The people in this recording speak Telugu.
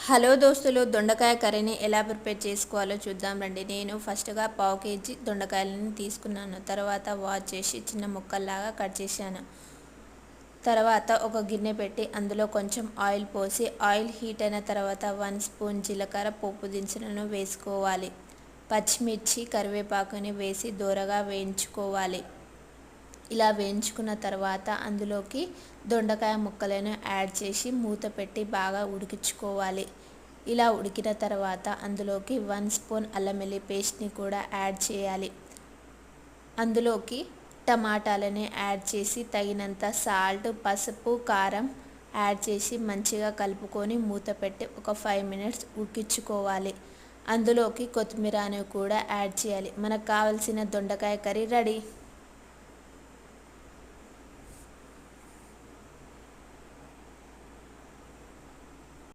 హలో దోస్తులు, దొండకాయ కర్రీని ఎలా ప్రిపేర్ చేసుకోవాలో చూద్దాం రండి. నేను ఫస్ట్గా పావు కేజీ దొండకాయలను తీసుకున్నాను. తర్వాత వాష్ చేసి చిన్న ముక్కల్లాగా కట్ చేశాను. తర్వాత ఒక గిన్నె పెట్టి అందులో కొంచెం ఆయిల్ పోసి ఆయిల్ హీట్ అయిన తర్వాత 1 స్పూన్ జీలకర్ర పోపు దినుసులను వేసుకోవాలి. పచ్చిమిర్చి కరివేపాకుని వేసి దోరగా వేయించుకోవాలి. ఇలా వేయించుకున్న తర్వాత అందులోకి దొండకాయ ముక్కలను యాడ్ చేసి మూత పెట్టి బాగా ఉడికించుకోవాలి. ఇలా ఉడికిన తర్వాత అందులోకి 1 స్పూన్ అల్లం వెల్లుల్లి పేస్ట్ని కూడా యాడ్ చేయాలి. అందులోకి టమాటాలని యాడ్ చేసి తగినంత సాల్ట్, పసుపు, కారం యాడ్ చేసి మంచిగా కలుపుకొని మూత పెట్టి ఒక 5 మినిట్స్ ఉడికించుకోవాలి. అందులోకి కొత్తిమీరని కూడా యాడ్ చేయాలి. మనకు కావలసిన దొండకాయ కర్రీ రెడీ.